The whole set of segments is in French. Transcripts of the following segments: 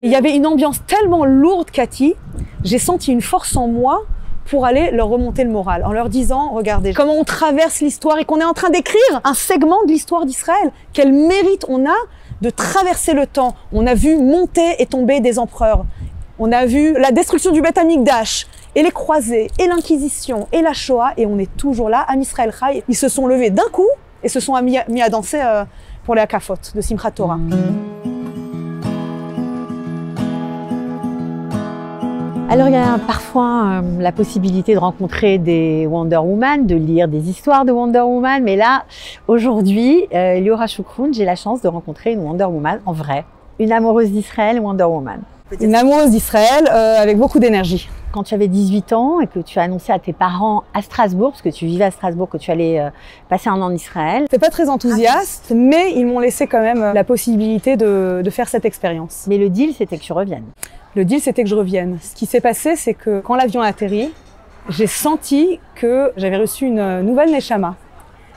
Il y avait une ambiance tellement lourde, Cathy, j'ai senti une force en moi pour aller leur remonter le moral, en leur disant, regardez, comment on traverse l'histoire et qu'on est en train d'écrire un segment de l'histoire d'Israël. Quel mérite on a de traverser le temps. On a vu monter et tomber des empereurs. On a vu la destruction du Beth Amikdash, et les croisés, et l'Inquisition, et la Shoah, et on est toujours là, Am Israël Chai. Ils se sont levés d'un coup et se sont mis à danser pour les Hakafot de Simchat Torah. Alors il y a parfois la possibilité de rencontrer des Wonder Woman, de lire des histoires de Wonder Woman, mais là, aujourd'hui, Liora Choucroune, j'ai la chance de rencontrer une Wonder Woman en vrai, une amoureuse d'Israël, Wonder Woman. Une amoureuse d'Israël avec beaucoup d'énergie. Quand tu avais 18 ans et que tu as annoncé à tes parents à Strasbourg, parce que tu vivais à Strasbourg, que tu allais passer un an en Israël. J'étais pas très enthousiaste, mais ils m'ont laissé quand même la possibilité de faire cette expérience. Mais le deal, c'était que tu reviennes. Le deal, c'était que je revienne. Ce qui s'est passé, c'est que quand l'avion a atterri, j'ai senti que j'avais reçu une nouvelle Neshama.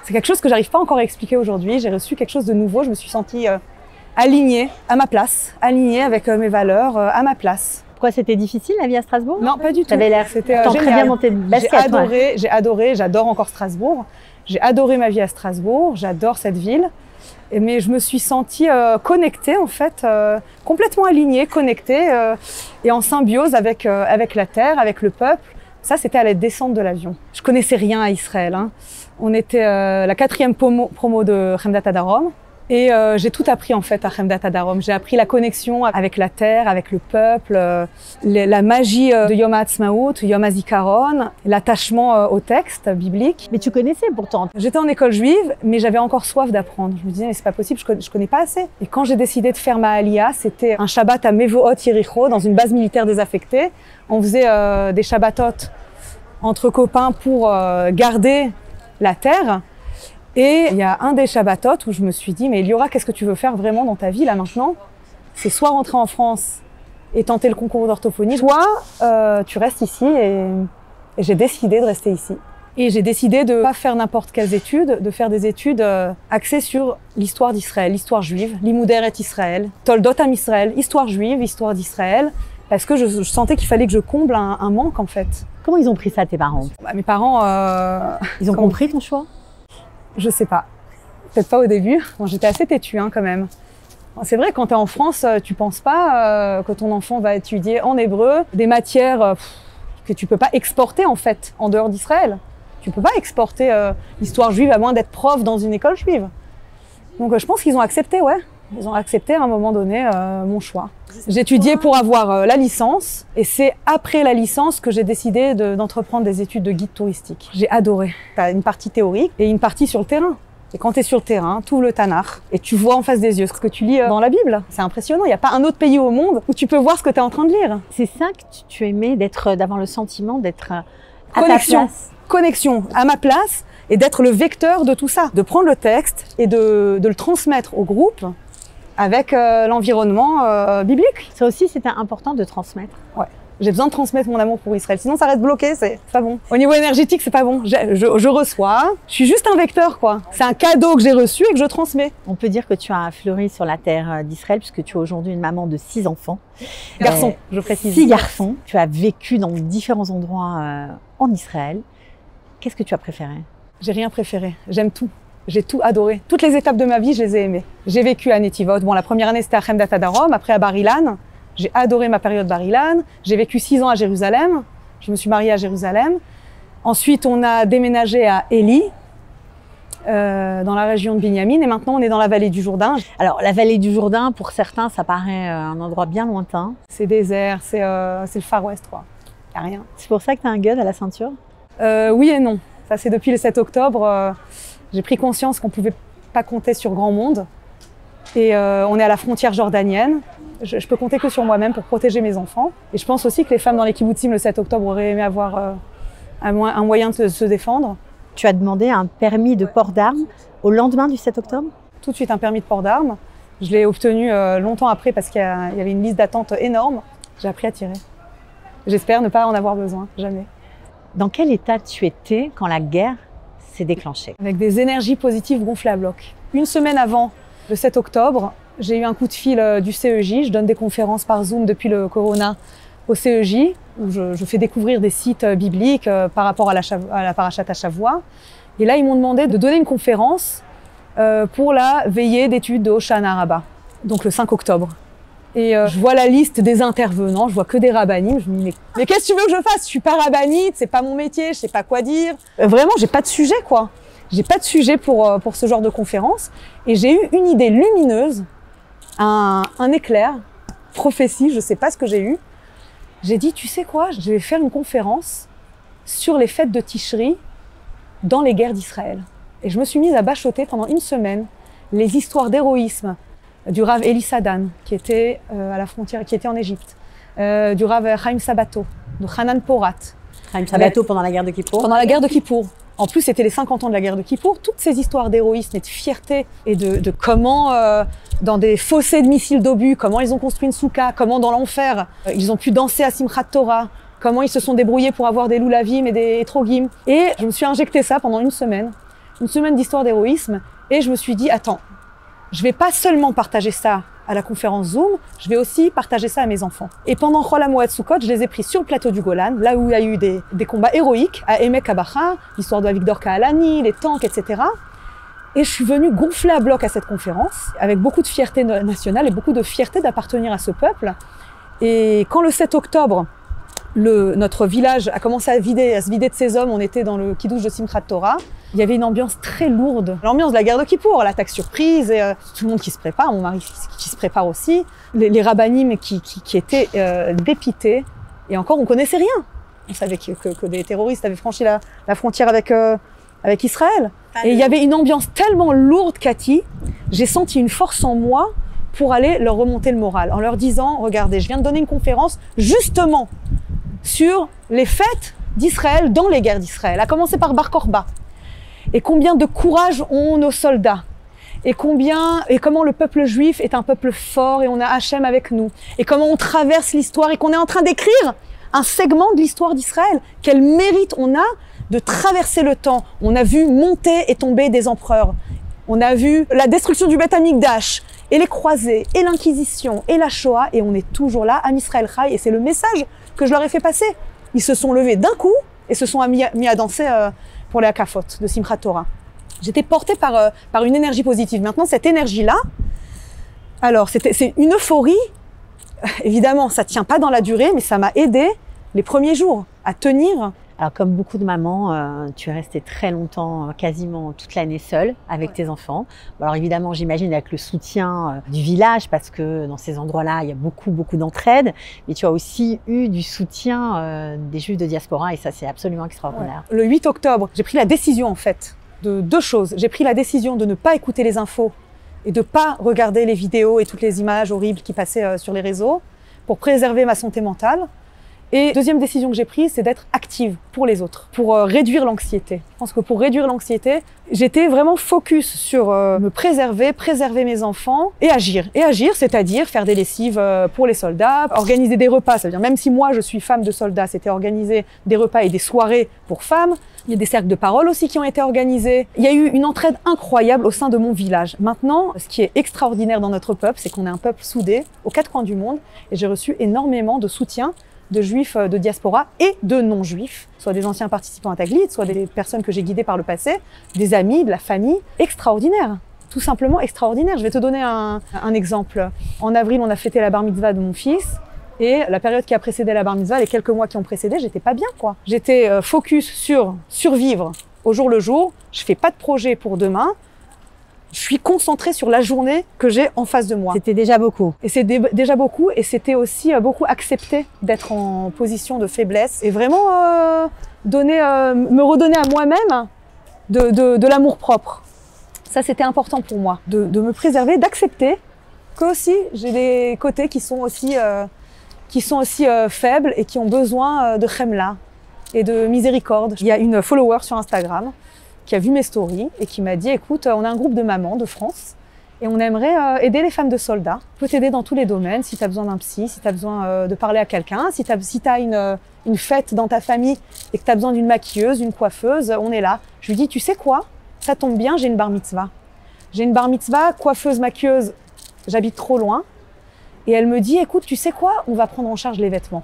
C'est quelque chose que j'arrive pas encore à expliquer aujourd'hui. J'ai reçu quelque chose de nouveau. Je me suis sentie alignée à ma place, alignée avec mes valeurs, à ma place. Pourquoi c'était difficile la vie à Strasbourg? Non, pas du tout. T'avais l'air. C'était très bien monté de basket. J'ai adoré, j'adore encore Strasbourg. J'ai adoré ma vie à Strasbourg. J'adore cette ville. Mais je me suis sentie connectée en fait, complètement alignée, connectée et en symbiose avec la terre, avec le peuple. Ça, c'était à la descente de l'avion. Je connaissais rien à Israël. Hein. On était la 4e promo de Chemdat Hadarom. Et j'ai tout appris en fait à Chemdat Hadarom. J'ai appris la connexion avec la terre, avec le peuple, la magie de Yom HaAtzmaut, Yom HaZikaron, l'attachement au texte biblique. Mais tu connaissais pourtant. J'étais en école juive, mais j'avais encore soif d'apprendre. Je me disais, mais c'est pas possible, je connais pas assez. Et quand j'ai décidé de faire ma Aliyah, c'était un Shabbat à Mevohot Yericho, dans une base militaire désaffectée. On faisait des Shabbatot entre copains pour garder la terre. Et il y a un des Shabbatot où je me suis dit, mais Liora, qu'est-ce que tu veux faire vraiment dans ta vie là maintenant? C'est soit rentrer en France et tenter le concours d'orthophonie, soit tu restes ici et j'ai décidé de rester ici. Et j'ai décidé de pas faire n'importe quelles études, de faire des études axées sur l'histoire d'Israël, l'histoire juive, Limouder et Israël, Toldot Am Israël, histoire juive, histoire d'Israël, parce que je sentais qu'il fallait que je comble un manque en fait. Comment ils ont pris ça tes parents? Mes parents... Ils ont compris ton choix? Je sais pas. Peut-être pas au début. Bon, j'étais assez têtue hein, quand même. C'est vrai, quand tu es en France, tu penses pas que ton enfant va étudier en hébreu des matières que tu peux pas exporter en fait en dehors d'Israël. Tu peux pas exporter l'histoire juive à moins d'être prof dans une école juive. Donc je pense qu'ils ont accepté, ouais. Ils ont accepté à un moment donné mon choix. J'ai étudié pour avoir la licence et c'est après la licence que j'ai décidé d'entreprendre des études de guide touristique. J'ai adoré. Tu as une partie théorique et une partie sur le terrain. Et quand tu es sur le terrain, tu ouvres le Tanakh et tu vois en face des yeux ce que tu lis dans la Bible. C'est impressionnant. Il n'y a pas un autre pays au monde où tu peux voir ce que tu es en train de lire. C'est ça que tu aimais, d'avoir le sentiment d'être à ta place. Connexion à ma place et d'être le vecteur de tout ça. De prendre le texte et de le transmettre au groupe avec l'environnement biblique. Ça aussi, c'était important de transmettre. Ouais. J'ai besoin de transmettre mon amour pour Israël. Sinon, ça reste bloqué, c'est pas bon. Au niveau énergétique, c'est pas bon. Je reçois. Je suis juste un vecteur, quoi. C'est un cadeau que j'ai reçu et que je transmets. On peut dire que tu as fleuri sur la terre d'Israël puisque tu es aujourd'hui une maman de 6 enfants. Garçons, je précise. 6 garçons. Tu as vécu dans différents endroits en Israël. Qu'est-ce que tu as préféré? J'ai rien préféré. J'aime tout. J'ai tout adoré. Toutes les étapes de ma vie, je les ai aimées. J'ai vécu à Netivot. Bon, la première année, c'était à Chemdat Hadarom, après à Bar Ilan. J'ai adoré ma période Bar Ilan. J'ai vécu 6 ans à Jérusalem. Je me suis mariée à Jérusalem. Ensuite, on a déménagé à Eli, dans la région de Binyamin. Et maintenant, on est dans la vallée du Jourdain. Alors, la vallée du Jourdain, pour certains, ça paraît un endroit bien lointain. C'est désert, c'est le Far West, quoi. Y a rien. C'est pour ça que tu as un gun à la ceinture? Oui et non. Ça, c'est depuis le 7 octobre. J'ai pris conscience qu'on ne pouvait pas compter sur grand monde. Et on est à la frontière jordanienne. Je peux compter que sur moi-même pour protéger mes enfants. Et je pense aussi que les femmes dans les kibbutzim le 7 octobre auraient aimé avoir un moyen de se défendre. Tu as demandé un permis de port d'armes au lendemain du 7 octobre? Tout de suite un permis de port d'armes. Je l'ai obtenu longtemps après parce qu'il y avait une liste d'attente énorme. J'ai appris à tirer. J'espère ne pas en avoir besoin, jamais. Dans quel état tu étais quand la guerre s'est déclenchée? Avec des énergies positives gonflées à bloc. Une semaine avant le 7 octobre, j'ai eu un coup de fil du CEJ. Je donne des conférences par Zoom depuis le Corona au CEJ, où je fais découvrir des sites bibliques par rapport à la Parashat Hashavua. Et là, ils m'ont demandé de donner une conférence pour la veillée d'études de Hoshana Rabbah, donc le 5 octobre. Et je vois la liste des intervenants, je vois que des rabbinim. Je me dis, mais qu'est-ce que tu veux que je fasse? Je suis pas rabbinite, c'est pas mon métier, je sais pas quoi dire. Vraiment, j'ai pas de sujet, quoi. J'ai pas de sujet pour ce genre de conférence. Et j'ai eu une idée lumineuse, un éclair, prophétie, je sais pas ce que j'ai eu. J'ai dit, tu sais quoi, je vais faire une conférence sur les fêtes de Tishri dans les guerres d'Israël. Et je me suis mise à bachoter pendant une semaine les histoires d'héroïsme du Rav Eli Sadan, qui était à la frontière, qui était en Égypte, du Rav Chaim Sabato, de Hanan Porat. Chaim Sabato pendant la guerre de Kippour. Pendant la guerre de Kippour. En plus, c'était les 50 ans de la guerre de Kippour. Toutes ces histoires d'héroïsme et de fierté et de comment, dans des fossés de missiles d'obus, comment ils ont construit une soukha, comment dans l'enfer, ils ont pu danser à Simchat Torah, comment ils se sont débrouillés pour avoir des loulavim et des etrogim. Et je me suis injecté ça pendant une semaine d'histoire d'héroïsme. Et je me suis dit, attends, je vais pas seulement partager ça à la conférence Zoom, je vais aussi partager ça à mes enfants. Et pendant Chol HaMoed Sukkot, je les ai pris sur le plateau du Golan, là où il y a eu des combats héroïques, à Emek Habacha, l'histoire de Avigdor Kahalani, les tanks, etc. Et je suis venue gonfler à bloc à cette conférence, avec beaucoup de fierté nationale et beaucoup de fierté d'appartenir à ce peuple. Et quand le 7 octobre, notre village a commencé à se vider de ses hommes, on était dans le Kiddush de Simchat Torah, il y avait une ambiance très lourde. L'ambiance de la guerre de Kippour, l'attaque surprise, et tout le monde qui se prépare, mon mari qui se prépare aussi, les rabbinim qui étaient dépités, et encore on connaissait rien. On savait que des terroristes avaient franchi la frontière avec Israël. Et il y avait une ambiance tellement lourde, Cathy, j'ai senti une force en moi pour aller leur remonter le moral, en leur disant, regardez, je viens de donner une conférence justement sur les fêtes d'Israël dans les guerres d'Israël, à commencer par Bar Korba. Et combien de courage ont nos soldats, et comment le peuple juif est un peuple fort, et on a Hachem avec nous, et comment on traverse l'histoire, et qu'on est en train d'écrire un segment de l'histoire d'Israël. Quel mérite on a de traverser le temps. On a vu monter et tomber des empereurs, on a vu la destruction du Beth Amikdash, et les croisés, et l'Inquisition, et la Shoah, et on est toujours là, Am Israël Chai, et c'est le message que je leur ai fait passer. Ils se sont levés d'un coup, et se sont mis à danser pour les Hakafot de Simchat Torah. J'étais portée par une énergie positive. Maintenant, cette énergie-là, alors c'est une euphorie. Évidemment, ça tient pas dans la durée, mais ça m'a aidée les premiers jours à tenir. Alors, comme beaucoup de mamans, tu es restée très longtemps, quasiment toute l'année seule avec tes enfants. Alors évidemment, j'imagine avec le soutien du village, parce que dans ces endroits-là, il y a beaucoup d'entraide. Mais tu as aussi eu du soutien des Juifs de diaspora, et ça, c'est absolument extraordinaire. Ouais. Le 8 octobre, j'ai pris la décision, en fait, de deux choses. J'ai pris la décision de ne pas écouter les infos et de ne pas regarder les vidéos et toutes les images horribles qui passaient sur les réseaux pour préserver ma santé mentale. Et deuxième décision que j'ai prise, c'est d'être active pour les autres, pour réduire l'anxiété. Je pense que pour réduire l'anxiété, j'étais vraiment focus sur me préserver mes enfants et agir. Et agir, c'est-à-dire faire des lessives pour les soldats, organiser des repas. Ça veut dire, même si moi je suis femme de soldat, c'était organiser des repas et des soirées pour femmes. Il y a des cercles de parole aussi qui ont été organisés. Il y a eu une entraide incroyable au sein de mon village. Maintenant, ce qui est extraordinaire dans notre peuple, c'est qu'on est un peuple soudé aux quatre coins du monde. Et j'ai reçu énormément de soutien de juifs de diaspora et de non-juifs, soit des anciens participants à Taglit, soit des personnes que j'ai guidées par le passé, des amis, de la famille. Extraordinaire, tout simplement extraordinaire. Je vais te donner un exemple. En avril, on a fêté la bar mitzvah de mon fils, et la période qui a précédé la bar mitzvah, les quelques mois qui ont précédé, j'étais pas bien, quoi. J'étais focus sur survivre au jour le jour, je fais pas de projet pour demain, je suis concentrée sur la journée que j'ai en face de moi. C'était déjà beaucoup. Et c'est déjà beaucoup, et c'était aussi beaucoup accepter d'être en position de faiblesse, et vraiment me redonner à moi-même de l'amour propre. Ça, c'était important pour moi, de me préserver, d'accepter que aussi j'ai des côtés qui sont aussi faibles et qui ont besoin de chemla et de miséricorde. Il y a une follower sur Instagram qui a vu mes stories et qui m'a dit, écoute, on a un groupe de mamans de France et on aimerait aider les femmes de soldats. On peut t'aider dans tous les domaines, si tu as besoin d'un psy, si tu as besoin de parler à quelqu'un, si tu as une fête dans ta famille et que tu as besoin d'une maquilleuse, d'une coiffeuse, on est là. Je lui dis, tu sais quoi, ça tombe bien, j'ai une bar mitzvah. J'ai une bar mitzvah, coiffeuse, maquilleuse, j'habite trop loin. Et elle me dit, écoute, tu sais quoi, on va prendre en charge les vêtements.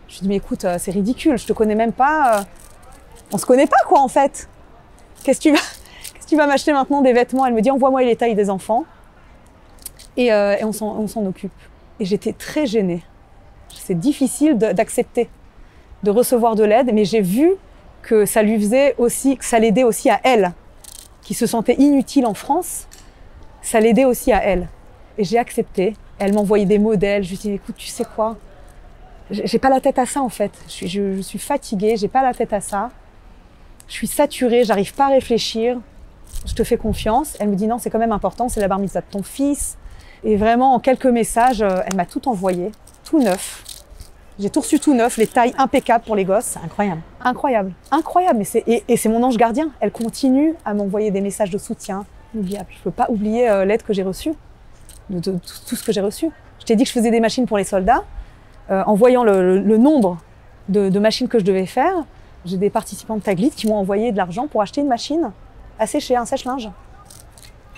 Je lui dis, mais écoute, c'est ridicule, je te connais même pas. On se connaît pas, quoi, en fait. Qu'est-ce que tu vas m'acheter maintenant des vêtements? Elle me dit, envoie-moi les tailles des enfants. Et on s'en occupe. Et j'étais très gênée. C'est difficile d'accepter de recevoir de l'aide, mais j'ai vu que ça lui faisait aussi, que ça l'aidait aussi à elle, qui se sentait inutile en France. Ça l'aidait aussi à elle. Et j'ai accepté. Elle m'envoyait des modèles. Je lui dis, écoute, tu sais quoi? J'ai pas la tête à ça, en fait. Je suis fatiguée, j'ai pas la tête à ça. Je suis saturée, j'arrive pas à réfléchir. Je te fais confiance. Elle me dit, non, c'est quand même important, c'est la bar mitzvah de ton fils. Et vraiment, en quelques messages, elle m'a tout envoyé, tout neuf. J'ai tout reçu tout neuf, les tailles impeccables pour les gosses. C'est incroyable. Incroyable, incroyable. Et c'est mon ange gardien. Elle continue à m'envoyer des messages de soutien. Inoubliable. Je peux pas oublier l'aide que j'ai reçue, de tout ce que j'ai reçu. Je t'ai dit que je faisais des machines pour les soldats. En voyant le nombre de machines que je devais faire, j'ai des participants de Taglit qui m'ont envoyé de l'argent pour acheter une machine à sécher, un sèche-linge.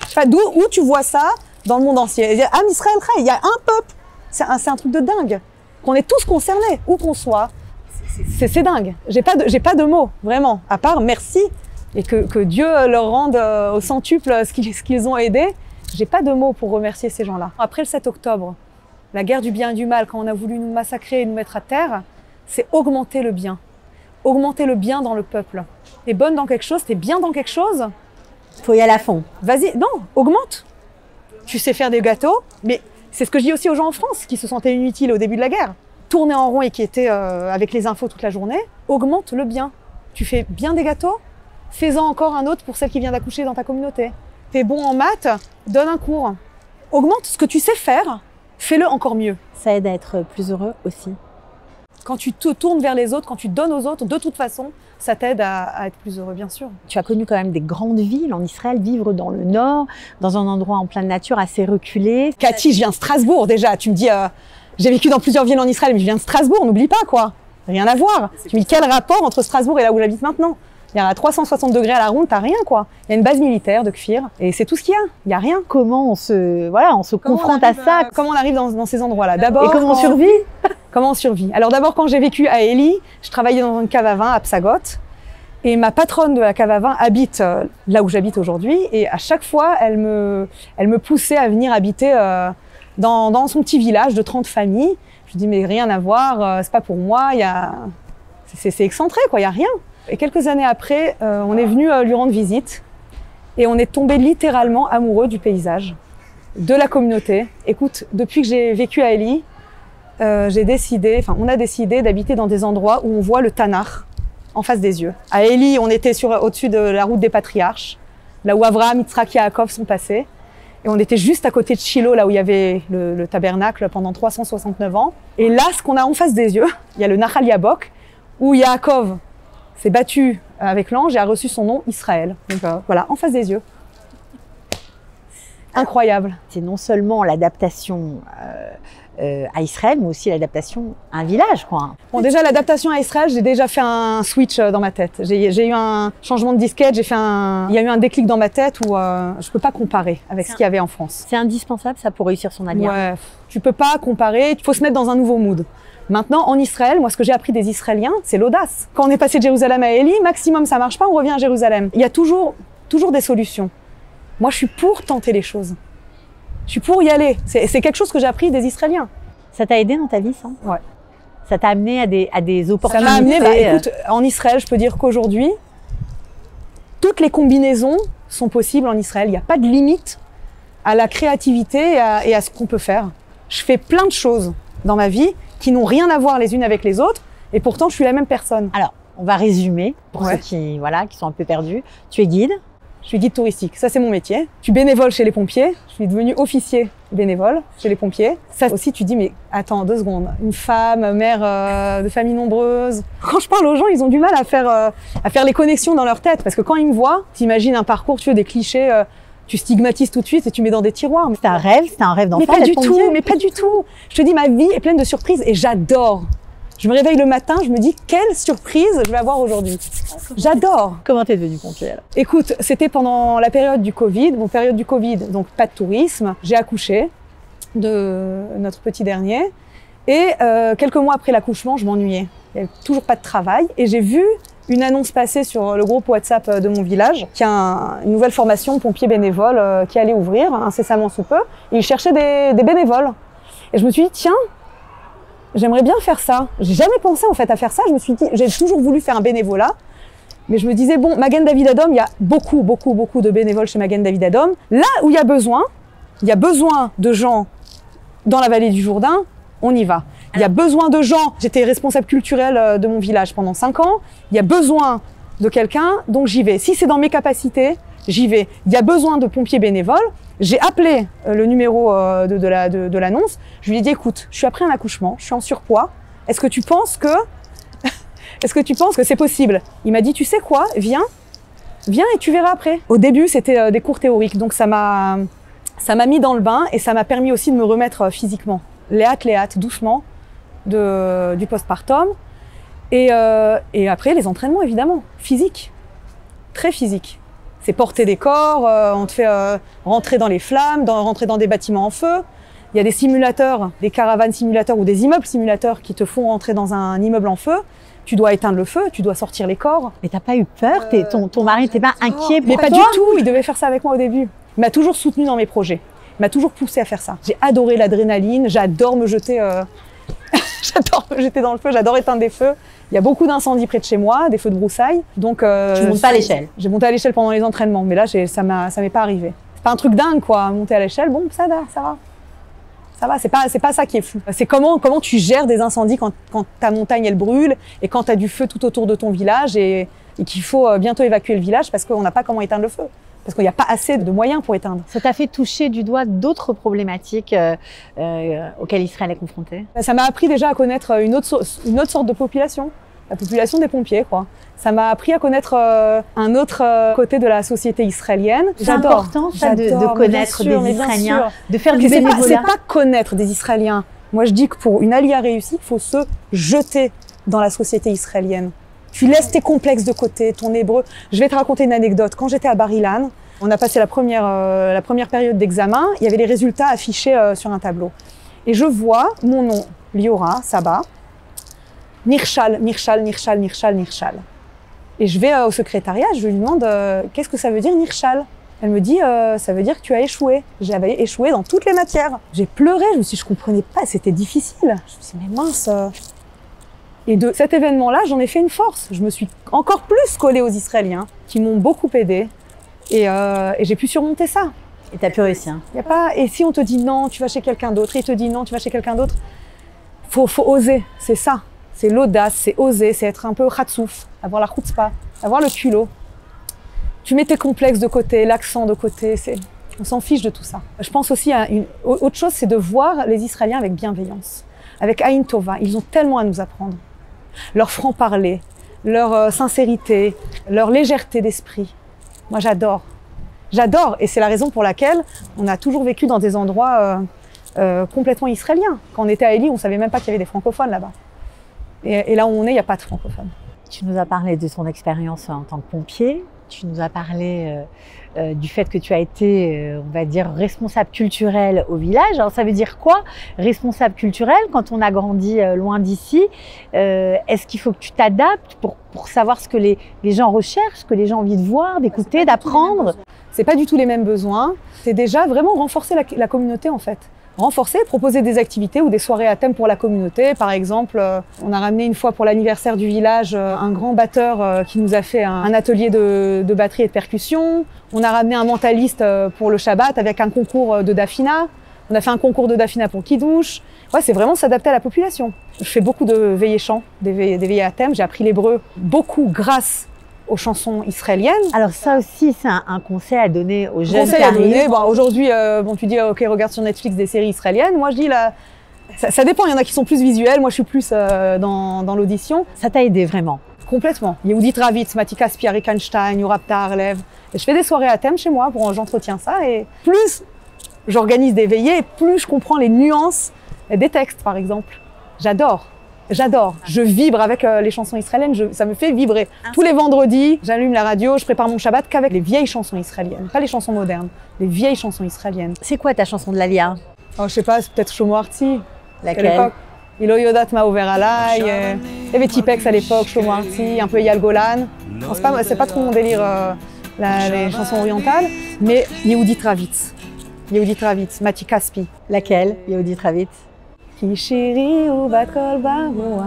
Je sais pas où tu vois ça dans le monde entier. Ah, Israël, il y a un peuple. C'est un truc de dingue. Qu'on est tous concernés, où qu'on soit. C'est dingue. J'ai pas de mots, vraiment, à part merci et que Dieu leur rende au centuple ce qu'ils ont aidé. J'ai pas de mots pour remercier ces gens-là. Après le 7 octobre, la guerre du bien et du mal, quand on a voulu nous massacrer et nous mettre à terre, c'est augmenter le bien. Augmenter le bien dans le peuple. T'es bonne dans quelque chose, t'es bien dans quelque chose. Faut y aller à fond. Vas-y, non, augmente. Tu sais faire des gâteaux, mais c'est ce que je dis aussi aux gens en France qui se sentaient inutiles au début de la guerre. Tourner en rond et qui étaient avec les infos toute la journée, augmente le bien. Tu fais bien des gâteaux, fais-en encore un autre pour celle qui vient d'accoucher dans ta communauté. T'es bon en maths, donne un cours. Augmente ce que tu sais faire, fais-le encore mieux. Ça aide à être plus heureux aussi. Quand tu te tournes vers les autres, quand tu donnes aux autres, de toute façon, ça t'aide à être plus heureux, bien sûr. Tu as connu quand même des grandes villes en Israël, vivre dans le nord, dans un endroit en pleine nature assez reculé. Cathy, je viens de Strasbourg déjà. Tu me dis, j'ai vécu dans plusieurs villes en Israël, mais je viens de Strasbourg, n'oublie pas quoi. Rien à voir. Tu me dis, quel rapport entre Strasbourg et là où j'habite maintenant? Il y a 360 degrés à la ronde, t'as rien quoi. Il y a une base militaire de Kfir et c'est tout ce qu'il y a. Il y a rien. Comment on se confronte à ça? Comment on arrive dans ces endroits-là? D'abord. Et comment on survit? Comment on survit? Alors d'abord, quand j'ai vécu à Eli, je travaillais dans une cave à vin à Psagot. Et ma patronne de la cave à vin habite là où j'habite aujourd'hui. Et à chaque fois, elle me poussait à venir habiter dans son petit village de 30 familles. Je dis, mais rien à voir, c'est pas pour moi. C'est excentré, quoi, il n'y a rien. Et quelques années après, on est venu lui rendre visite. Et on est tombé littéralement amoureux du paysage, de la communauté. Écoute, depuis que j'ai vécu à Eli, on a décidé d'habiter dans des endroits où on voit le Tanakh en face des yeux. À Eli, on était au-dessus de la route des patriarches, là où Abraham, Yitzhak et Yaakov sont passés. Et on était juste à côté de Shiloh, là où il y avait le tabernacle pendant 369 ans. Et là, ce qu'on a en face des yeux, il y a le Nahal Yabok, où Yaakov s'est battu avec l'ange et a reçu son nom Israël. Donc voilà, en face des yeux. Incroyable. C'est non seulement l'adaptation à Israël, mais aussi l'adaptation à un village, quoi. Bon, déjà, l'adaptation à Israël, j'ai déjà fait un switch dans ma tête. J'ai eu un changement de disquette, il y a eu un déclic dans ma tête où je peux pas comparer avec ce qu'il y avait en France. C'est indispensable, ça, pour réussir son alliance. Ouais, tu peux pas comparer, il faut se mettre dans un nouveau mood. Maintenant, en Israël, moi, ce que j'ai appris des Israéliens, c'est l'audace. Quand on est passé de Jérusalem à Eli, maximum, ça marche pas, on revient à Jérusalem. Il y a toujours des solutions. Moi, je suis pour tenter les choses. Je suis pour y aller. C'est quelque chose que j'ai appris des Israéliens. Ça t'a aidé dans ta vie, ça? Ouais. Ça t'a amené à des opportunités? Ça m'a amené, écoute, en Israël, je peux dire qu'aujourd'hui, toutes les combinaisons sont possibles en Israël. Il n'y a pas de limite à la créativité et à ce qu'on peut faire. Je fais plein de choses dans ma vie qui n'ont rien à voir les unes avec les autres, et pourtant, je suis la même personne. Alors, on va résumer pour ceux qui sont un peu perdus. Tu es guide? Je suis guide touristique, ça c'est mon métier. Je suis bénévole chez les pompiers, je suis devenue officier bénévole chez les pompiers. Ça aussi, tu dis, mais attends, 2 secondes, une femme, mère de famille nombreuse. Quand je parle aux gens, ils ont du mal à faire les connexions dans leur tête, parce que quand ils me voient, t'imagines un parcours, des clichés, tu stigmatises tout de suite et tu mets dans des tiroirs. C'était un rêve d'enfant. Mais pas du tout. Je te dis, ma vie est pleine de surprises et j'adore. Je me réveille le matin, je me dis, quelle surprise je vais avoir aujourd'hui. J'adore. Comment t'es devenue pompier, alors? Écoute, c'était pendant la période du Covid. Bon, période du Covid, donc pas de tourisme. J'ai accouché. de notre petit dernier. Et quelques mois après l'accouchement, je m'ennuyais. Il n'y avait toujours pas de travail. Et j'ai vu une annonce passer sur le groupe WhatsApp de mon village, qui a une nouvelle formation pompiers bénévoles qui allait ouvrir incessamment sous peu. Et ils cherchaient des bénévoles. Et je me suis dit, tiens, j'aimerais bien faire ça. J'ai jamais pensé en fait à faire ça. Je me suis dit, j'ai toujours voulu faire un bénévolat. Mais je me disais, bon, Magen David Adom, il y a beaucoup de bénévoles chez Magen David Adom. Là où il y a besoin de gens dans la vallée du Jourdain, on y va. Il y a besoin de gens. J'étais responsable culturelle de mon village pendant 5 ans. Il y a besoin de quelqu'un, donc j'y vais. Si c'est dans mes capacités, j'y vais. Il y a besoin de pompiers bénévoles. J'ai appelé le numéro de l'annonce. Je lui ai dit, écoute, je suis après un accouchement, je suis en surpoids. Est-ce que tu penses que c'est possible? Il m'a dit, tu sais quoi, viens et tu verras après. Au début, c'était des cours théoriques, donc ça m'a mis dans le bain et ça m'a permis aussi de me remettre physiquement. Les hâtes, doucement, du postpartum. Et après, les entraînements, évidemment, physiques, très physiques. C'est porter des corps, on te fait rentrer dans les flammes, rentrer dans des bâtiments en feu. Il y a des simulateurs, des caravanes simulateurs ou des immeubles simulateurs qui te font rentrer dans un immeuble en feu. Tu dois éteindre le feu, tu dois sortir les corps. Mais t'as pas eu peur? Ton mari n'était pas inquiet pour toi? Mais pas toi? du tout, il devait faire ça avec moi au début. Il m'a toujours soutenu dans mes projets. Il m'a toujours poussé à faire ça. J'ai adoré l'adrénaline, j'adore me jeter dans le feu, j'adore éteindre des feux. Il y a beaucoup d'incendies près de chez moi, des feux de broussailles. Donc, tu montes pas à l'échelle? J'ai monté à l'échelle pendant les entraînements, mais là, ça m'est pas arrivé. C'est pas un truc dingue, quoi, monter à l'échelle. Bon, ça va. Ça va, c'est pas ça qui est fou. C'est comment tu gères des incendies quand ta montagne, elle brûle et quand tu as du feu tout autour de ton village et qu'il faut bientôt évacuer le village parce qu'on n'a pas comment éteindre le feu. Parce qu'il n'y a pas assez de moyens pour éteindre. Ça t'a fait toucher du doigt d'autres problématiques auxquelles Israël est confronté? Ça m'a appris déjà à connaître une autre sorte de population, la population des pompiers, quoi. Ça m'a appris à connaître un autre côté de la société israélienne. C'est important ça de connaître des Israéliens, de faire du bénévolat. C'est pas connaître des Israéliens. Moi je dis que pour une aliyah réussie, il faut se jeter dans la société israélienne. Tu laisses tes complexes de côté, ton hébreu. Je vais te raconter une anecdote. Quand j'étais à Bar-Ilan, on a passé la première période d'examen. Il y avait les résultats affichés sur un tableau. Et je vois mon nom, Liora, Saba, Nirshal. Et je vais au secrétariat, je lui demande qu'est-ce que ça veut dire Nirshal? Elle me dit ça veut dire que tu as échoué. J'avais échoué dans toutes les matières. J'ai pleuré, je me suis dit je comprenais pas, c'était difficile. Je me suis dit mais mince. Et de cet événement-là, j'en ai fait une force. Je me suis encore plus collée aux Israéliens qui m'ont beaucoup aidée et j'ai pu surmonter ça. Et t'as pu réussir. Y a pas. Et si on te dit non, tu vas chez quelqu'un d'autre, et il te dit non, tu vas chez quelqu'un d'autre, faut oser. C'est ça. C'est l'audace, c'est oser, c'est être un peu khatsouf, avoir la chutzpah, avoir le culot. Tu mets tes complexes de côté, l'accent de côté, on s'en fiche de tout ça. Je pense aussi à autre chose, c'est de voir les Israéliens avec bienveillance, avec Aïn Tova. Ils ont tellement à nous apprendre. Leur franc-parler, leur sincérité, leur légèreté d'esprit. Moi, j'adore. J'adore, et c'est la raison pour laquelle on a toujours vécu dans des endroits complètement israéliens. Quand on était à Eli, on savait même pas qu'il y avait des francophones là-bas. Et là où on est, il n'y a pas de francophones. Tu nous as parlé de ton expérience en tant que pompier. Tu nous as parlé du fait que tu as été, on va dire, responsable culturel au village. Alors ça veut dire quoi, responsable culturel, quand on a grandi loin d'ici? Est-ce qu'il faut que tu t'adaptes pour savoir ce que les gens recherchent, ce que les gens ont envie de voir, d'écouter, d'apprendre? C'est pas du tout les mêmes besoins. C'est déjà vraiment renforcer la communauté en fait. Renforcer, proposer des activités ou des soirées à thème pour la communauté. Par exemple, on a ramené une fois pour l'anniversaire du village un grand batteur qui nous a fait un atelier de batterie et de percussion. On a ramené un mentaliste pour le Shabbat avec un concours de Dafina. On a fait un concours de Dafina pour Kiddush. Ouais, c'est vraiment s'adapter à la population. Je fais beaucoup de veillées chants, des veillées à thème. J'ai appris l'hébreu beaucoup grâce aux chansons israéliennes. Alors ça aussi, c'est un conseil à donner aux jeunes qui arrivent. Bon, aujourd'hui, tu dis ok, regarde sur Netflix des séries israéliennes. Moi, je dis là, ça dépend. Il y en a qui sont plus visuels. Moi, je suis plus dans l'audition. Ça t'a aidé vraiment? Complètement. Yehudit Ravitz, Matika Spiari Kanstein, Yorapta Arlev. Et je fais des soirées à thème chez moi j'entretiens ça. Et plus j'organise des veillées, plus je comprends les nuances des textes, par exemple. J'adore. Je vibre avec les chansons israéliennes, ça me fait vibrer. Tous les vendredis, j'allume la radio, je prépare mon Shabbat qu'avec les vieilles chansons israéliennes, pas les chansons modernes, les vieilles chansons israéliennes. C'est quoi ta chanson de l'Aliyah? Oh, je sais pas, c'est peut-être Shlomo Artzi. Laquelle? Ilo Yodat m'a ouvert à l'ail. Il y avait Tipex à l'époque, Shlomo Artzi, un peu Eyal Golan. C'est pas trop mon délire, les chansons orientales, mais Yehudit Ravitz. Yehudit Ravitz, Mati Kaspi. Laquelle, Yehudit Ravitz? Ki shiri u bakol baruach.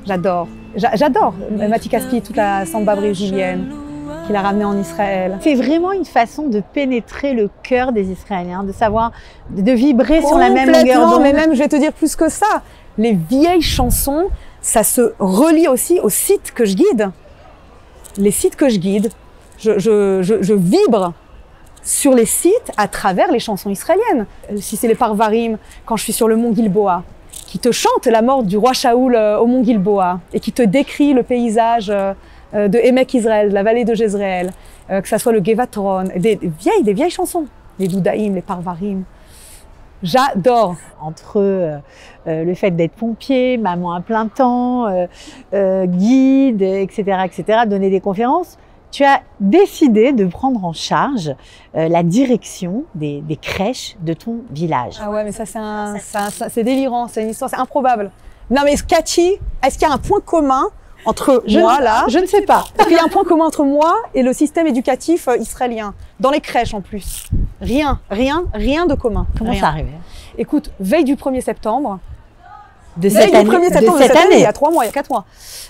J'adore. J'adore Mati Kaspi, toute la samba brésilienne qu'il a ramenée en Israël. C'est vraiment une façon de pénétrer le cœur des Israéliens, de savoir, de vibrer sur la même longueur d'onde. Mais même, je vais te dire plus que ça. Les vieilles chansons, ça se relie aussi aux sites que je guide. Les sites que je guide, je vibre sur les sites à travers les chansons israéliennes. Si c'est les Parvarim, quand je suis sur le mont Gilboa, qui te chantent la mort du roi Shaoul au mont Gilboa et qui te décrit le paysage de Emek Israël, de la vallée de Jezreel, que ça soit le Gevatron, des vieilles chansons, les Doudaïm, les Parvarim. J'adore. Entre le fait d'être pompier, maman à plein temps, guide, etc., donner des conférences, tu as décidé de prendre en charge la direction des crèches de ton village. Ah ouais, mais ça c'est délirant, c'est une histoire, c'est improbable. Non mais Cathy, est-ce qu'il y a un point commun entre moi là? Je ne sais pas. Est-ce qu'il y a un point commun entre moi et le système éducatif israélien? Dans les crèches en plus. Rien de commun. Comment ça arrive? Écoute, veille du 1er septembre, de cette année, il y a 3 mois, il y a 4 mois.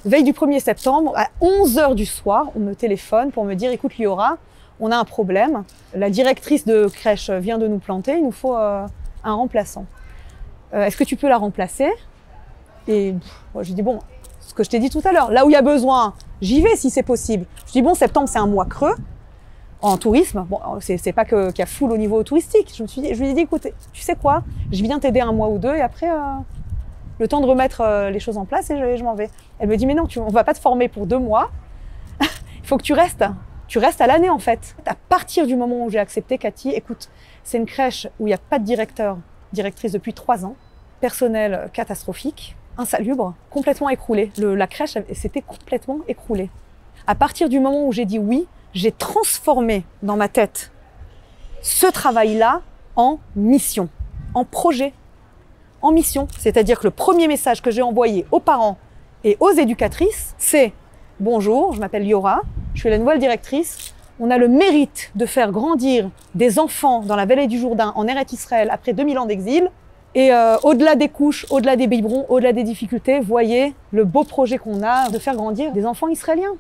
Veille du 1er septembre, à 11h du soir, on me téléphone pour me dire, écoute Liora, on a un problème. La directrice de crèche vient de nous planter, il nous faut un remplaçant. Est-ce que tu peux la remplacer? Et moi, je dis, bon, ce que je t'ai dit tout à l'heure, là où il y a besoin, j'y vais si c'est possible. Je dis, bon, septembre, c'est un mois creux. En tourisme, bon, c'est pas qu'il y a foule au niveau touristique. Je lui ai dit, écoute, tu sais quoi, je viens t'aider 1 mois ou 2 et après, le temps de remettre les choses en place et je m'en vais. Elle me dit, mais non, on va pas te former pour 2 mois. Il faut que tu restes. Tu restes à l'année en fait. À partir du moment où j'ai accepté, Cathy, écoute, c'est une crèche où il n'y a pas de directrice depuis 3 ans, personnel catastrophique, insalubre, complètement écroulé. La crèche s'était complètement écroulée. À partir du moment où j'ai dit oui, j'ai transformé dans ma tête ce travail-là en mission, en projet, en mission. C'est-à-dire que le premier message que j'ai envoyé aux parents et aux éducatrices, c'est « Bonjour, je m'appelle Liora, je suis la nouvelle directrice. On a le mérite de faire grandir des enfants dans la vallée du Jourdain, en Eretz Israël, après 2000 ans d'exil. Et au-delà des couches, au-delà des biberons, au-delà des difficultés, voyez le beau projet qu'on a de faire grandir des enfants israéliens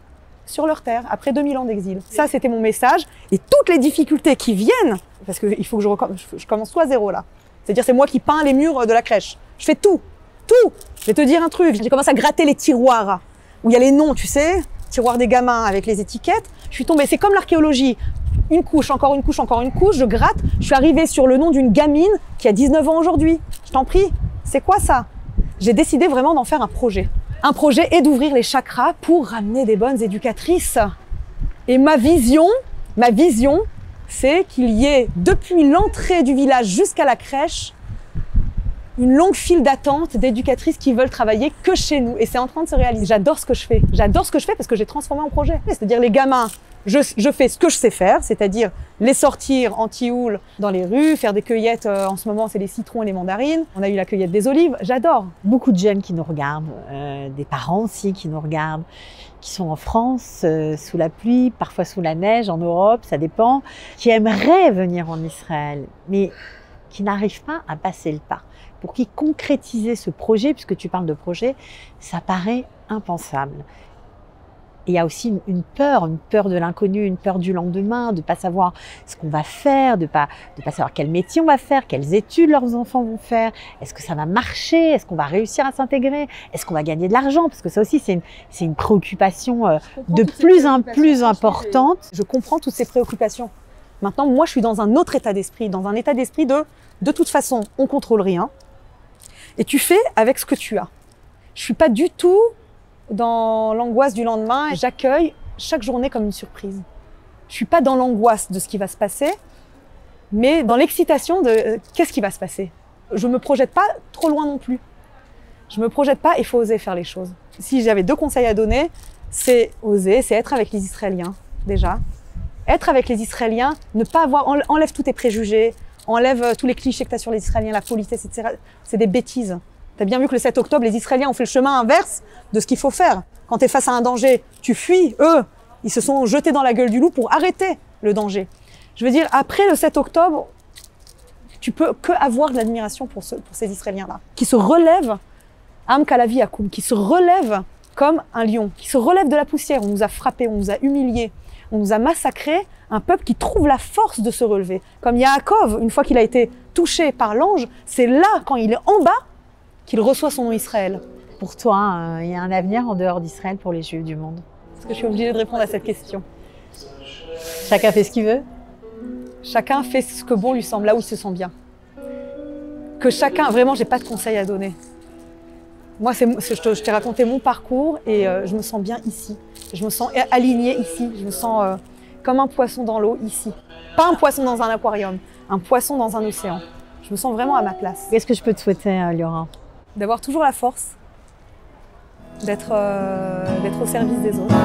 sur leur terre, après 2000 ans d'exil. Ça, c'était mon message. Et toutes les difficultés qui viennent, parce qu'il faut que je commence tout à zéro là. C'est-à-dire, c'est moi qui peins les murs de la crèche. Je fais tout. Je vais te dire un truc. J'ai commencé à gratter les tiroirs où il y a les noms, tu sais, tiroirs des gamins avec les étiquettes. Je suis tombée, c'est comme l'archéologie. Une couche, encore une couche, encore une couche, je gratte. Je suis arrivée sur le nom d'une gamine qui a 19 ans aujourd'hui. Je t'en prie, c'est quoi ça? J'ai décidé vraiment d'en faire un projet. Un projet et d'ouvrir les chakras pour ramener des bonnes éducatrices. Et ma vision, c'est qu'il y ait, depuis l'entrée du village jusqu'à la crèche, une longue file d'attente d'éducatrices qui veulent travailler que chez nous. Et c'est en train de se réaliser. J'adore ce que je fais. J'adore ce que je fais parce que j'ai transformé en projet. C'est-à-dire les gamins, je fais ce que je sais faire, c'est-à-dire les sortir en tioul dans les rues, faire des cueillettes. En ce moment, c'est les citrons et les mandarines. On a eu la cueillette des olives. J'adore. Beaucoup de jeunes qui nous regardent, des parents aussi qui nous regardent, qui sont en France, sous la pluie, parfois sous la neige, en Europe, ça dépend, qui aimeraient venir en Israël, mais qui n'arrivent pas à passer le pas. Pour qui concrétiser ce projet, puisque tu parles de projet, ça paraît impensable. Et il y a aussi une peur de l'inconnu, une peur du lendemain, de ne pas savoir ce qu'on va faire, de pas savoir quel métier on va faire, quelles études leurs enfants vont faire, est-ce que ça va marcher, est-ce qu'on va réussir à s'intégrer, est-ce qu'on va gagner de l'argent, parce que ça aussi c'est une préoccupation de plus en plus importante. Je comprends toutes ces préoccupations. Maintenant, moi, je suis dans un autre état d'esprit, dans un état d'esprit de toute façon, on contrôle rien. Et tu fais avec ce que tu as. Je suis pas du tout dans l'angoisse du lendemain. J'accueille chaque journée comme une surprise. Je suis pas dans l'angoisse de ce qui va se passer, mais dans l'excitation de qu'est-ce qui va se passer. Je me projette pas trop loin non plus. Je me projette pas, il faut oser faire les choses. Si j'avais 2 conseils à donner, c'est oser, c'est être avec les Israéliens, déjà. Être avec les Israéliens, ne pas avoir, enlève tous tes préjugés, enlève tous les clichés que tu as sur les Israéliens, la politesse, etc. C'est des bêtises. Tu as bien vu que le 7 octobre, les Israéliens ont fait le chemin inverse de ce qu'il faut faire. Quand tu es face à un danger, tu fuis. Eux, ils se sont jetés dans la gueule du loup pour arrêter le danger. Je veux dire, après le 7 octobre, tu peux que avoir de l'admiration pour ces Israéliens-là, qui se relèvent, Am Kalavi Akoum, qui se relèvent comme un lion, qui se relève de la poussière. On nous a frappés, on nous a humiliés, on nous a massacrés. Un peuple qui trouve la force de se relever. Comme Yaakov, une fois qu'il a été touché par l'ange, c'est là, quand il est en bas, qu'il reçoit son nom Israël. Pour toi, il y a un avenir en dehors d'Israël pour les Juifs du monde? Est-ce que je suis obligée de répondre à cette question? Chacun fait ce qu'il veut? Chacun fait ce que bon lui semble, là où il se sent bien. Que chacun, vraiment, j'ai pas de conseils à donner. Moi, je t'ai raconté mon parcours et je me sens bien ici. Je me sens alignée ici. Je me sens comme un poisson dans l'eau ici. Pas un poisson dans un aquarium, un poisson dans un océan. Je me sens vraiment à ma place. Qu'est-ce que je peux te souhaiter, Liora? D'avoir toujours la force, d'être au service des autres.